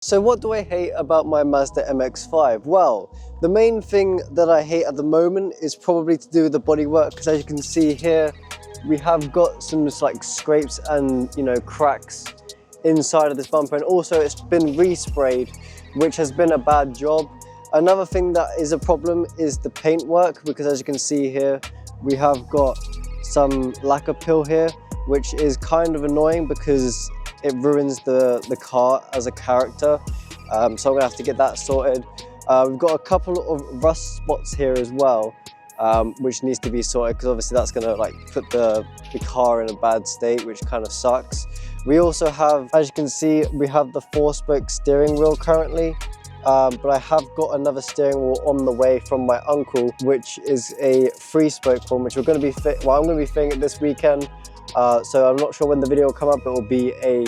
So what do I hate about my Mazda MX5? Well, the main thing that I hate at the moment is probably to do with the bodywork, because as you can see here, we have got some like scrapes and cracks inside of this bumper, and also it's been resprayed, which has been a bad job. Another thing that is a problem is the paint work, because as you can see here, we have got some lacquer peel here, which is kind of annoying because it ruins the car as a character. So I'm gonna have to get that sorted. We've got a couple of rust spots here as well, which needs to be sorted, because obviously that's gonna like put the car in a bad state, which kind of sucks. We also have, as you can see, we have the 4-spoke steering wheel currently, but I have got another steering wheel on the way from my uncle, which is a 3-spoke one, which we're gonna be I'm gonna be fitting it this weekend. So I'm not sure when the video will come up. It will be a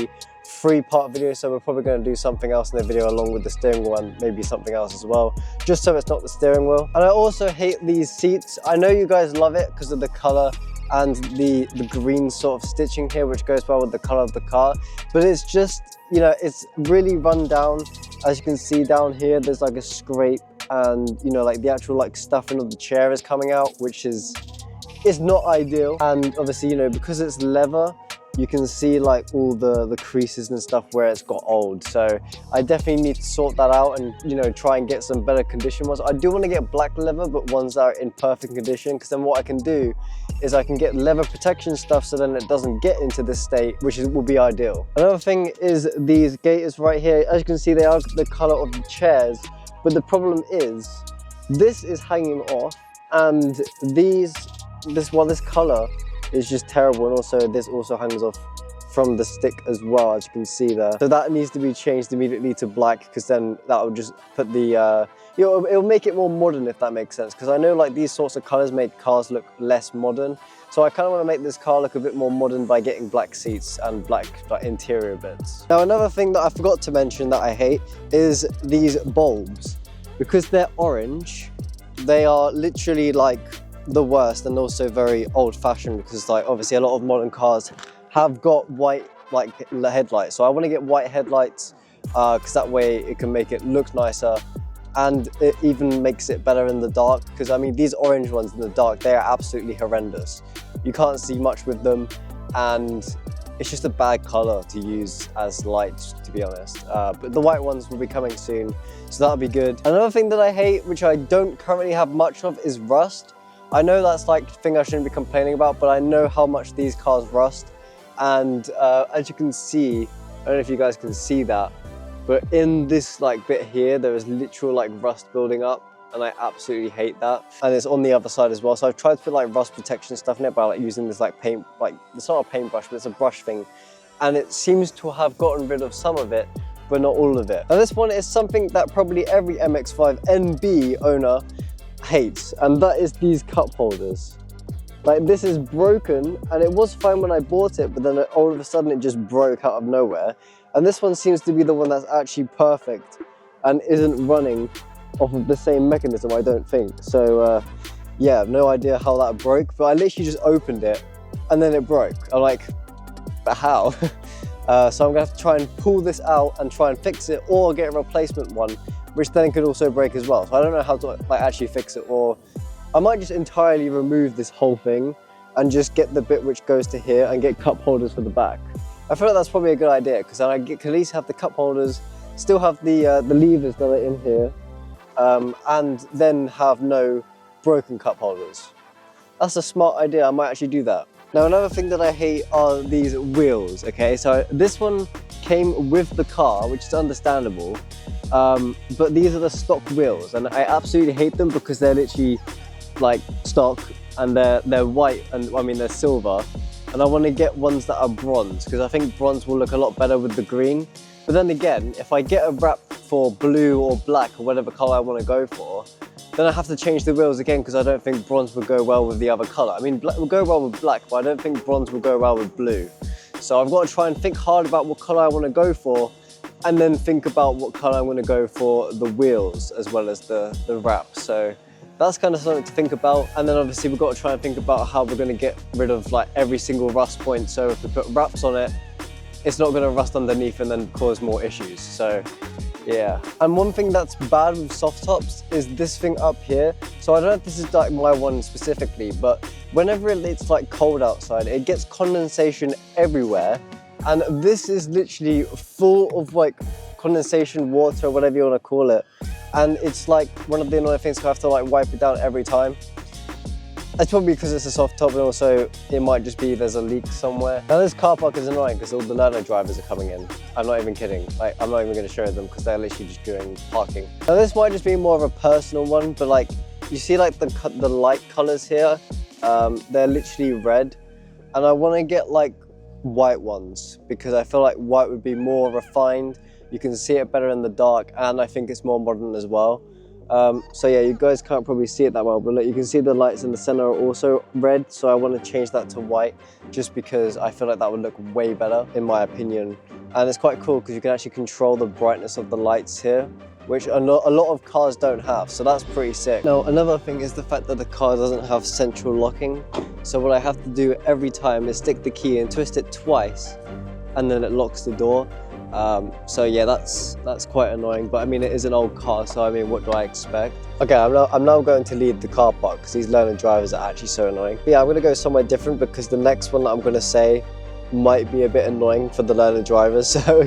3-part video, so we're probably going to do something else in the video along with the steering wheel and maybe something else as well, just so it's not the steering wheel. And I also hate these seats. I know you guys love it because of the color and the green sort of stitching here, which goes well with the color of the car, but it's just, it's really run down. As you can see down here, there's like a scrape, and like the actual like stuffing of the chair is coming out, which is not ideal. And obviously, because it's leather, you can see like all the creases and stuff where it's got old. So I definitely need to sort that out and try and get some better condition ones. I do want to get black leather, but ones that are in perfect condition, because then what I can do is I can get leather protection stuff, so then it doesn't get into this state, which will be ideal. Another thing is these gaiters right here. As you can see, they are the color of the chairs, but the problem is this is hanging off, and this color is just terrible, and also this also hangs off from the stick as well, as you can see there. So that needs to be changed immediately to black, because then that will just put the it'll make it more modern, if that makes sense, because I know like these sorts of colors make cars look less modern. So I kind of want to make this car look a bit more modern by getting black seats and black interior bits. Now another thing that I forgot to mention that I hate is these bulbs. Because they're orange, they are literally like the worst, and also very old-fashioned, because like obviously a lot of modern cars have got white like headlights. So I want to get white headlights, because that way it can make it look nicer, and it even makes it better in the dark, because I mean these orange ones in the dark, they are absolutely horrendous. You can't see much with them, and it's just a bad color to use as lights, to be honest. But the white ones will be coming soon, so that'll be good. Another thing that I hate, which I don't currently have much of, is rust. I know that's like a thing I shouldn't be complaining about, but I know how much these cars rust. And as you can see, I don't know if you guys can see that, but in this like bit here, there is literal like rust building up, and I absolutely hate that. And it's on the other side as well. So I've tried to put like rust protection stuff in it by like using this like paint, like it's not a paintbrush, but it's a brush thing. And it seems to have gotten rid of some of it, but not all of it. Now this one is something that probably every MX-5 NB owner hates, and that is these cup holders. Like this is broken, and it was fine when I bought it, but then all of a sudden it just broke out of nowhere. And this one seems to be the one that's actually perfect and isn't running off of the same mechanism, I don't think. So yeah, no idea how that broke, but I literally just opened it and then it broke. I'm like, but how? So I'm gonna have to try and pull this out and try and fix it, or get a replacement one, which then could also break as well. So I don't know how to like actually fix it, or I might just entirely remove this whole thing and just get the bit which goes to here and get cup holders for the back. I feel like that's probably a good idea, because then I can at least have the cup holders, still have the levers that are in here, and then have no broken cup holders. That's a smart idea, I might actually do that. Now another thing that I hate are these wheels, okay? So this one came with the car, which is understandable, but these are the stock wheels, and I absolutely hate them because they're literally like stock, and they're white, and I mean they're silver, and I want to get ones that are bronze, because I think bronze will look a lot better with the green. But then again, if I get a wrap for blue or black or whatever color I want to go for, then I have to change the wheels again, because I don't think bronze would go well with the other color. I mean, black will go well with black, but I don't think bronze will go well with blue. So I've got to try and think hard about what color I want to go for, and then think about what color I'm going to go for the wheels as well as the wrap. So that's kind of something to think about. And then obviously we've got to try and think about how we're going to get rid of like every single rust point. So if we put wraps on it, it's not going to rust underneath and then cause more issues. So yeah. And one thing that's bad with soft tops is this thing up here. So I don't know if this is like my one specifically, but whenever it's like cold outside, it gets condensation everywhere. And this is literally full of like condensation water, or whatever you want to call it. And it's like one of the annoying things, so I have to like wipe it down every time. It's probably because it's a soft top, and also it might just be there's a leak somewhere. Now this car park is annoying because all the learner drivers are coming in. I'm not even kidding. Like, I'm not even going to show them because they're literally just doing parking. Now this might just be more of a personal one, but like you see like the light colors here, they're literally red, and I want to get like white ones because I feel like white would be more refined. You can see it better in the dark, and I think it's more modern as well. So yeah, you guys can't probably see it that well, but look, you can see the lights in the center are also red, so I want to change that to white just because I feel like that would look way better in my opinion. And it's quite cool because you can actually control the brightness of the lights here, which a lot of cars don't have, so that's pretty sick. Now another thing is the fact that the car doesn't have central locking, so what I have to do every time is stick the key in, twist it twice, and then it locks the door. So yeah, that's quite annoying, but I mean it is an old car, so I mean what do I expect? Okay, I'm now going to leave the car park because these learner drivers are actually so annoying. But yeah, I'm going to go somewhere different because the next one that I'm going to say might be a bit annoying for the learner drivers, so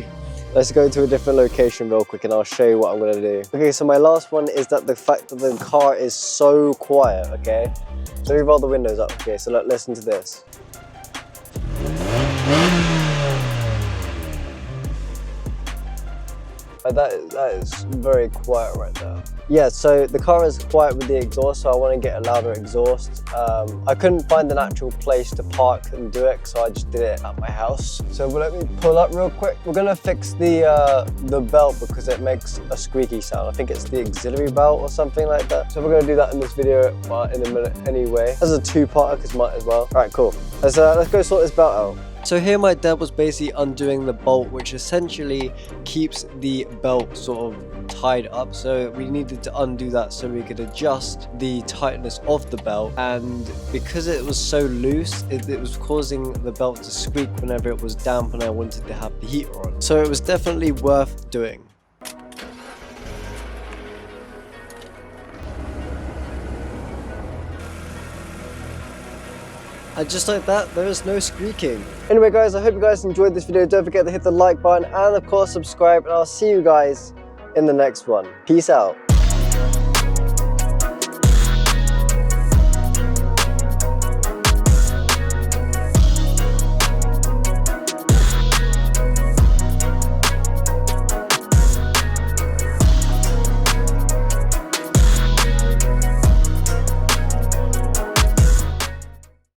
let's go to a different location real quick and I'll show you what I'm going to do. Okay, so my last one is that the fact that the car is so quiet, okay? So let me roll the windows up, okay, so look, listen to this. That is very quiet right there. Yeah, so the car is quiet with the exhaust, so I want to get a louder exhaust. I couldn't find an actual place to park and do it, so I just did it at my house. So let me pull up real quick. We're gonna fix the belt because it makes a squeaky sound. I think it's the auxiliary belt or something like that. So we're gonna do that in this video in a minute anyway. As a two-parter, because might as well. All right, cool. Let's go sort this belt out. So here my dad was basically undoing the bolt, which essentially keeps the belt sort of tied up. So we needed to undo that so we could adjust the tightness of the belt. And because it was so loose, it was causing the belt to squeak whenever it was damp and I wanted to have the heater on. So it was definitely worth doing. And just like that, there is no squeaking. Anyway guys, I hope you guys enjoyed this video. Don't forget to hit the like button and of course subscribe, and I'll see you guys in the next one. Peace out.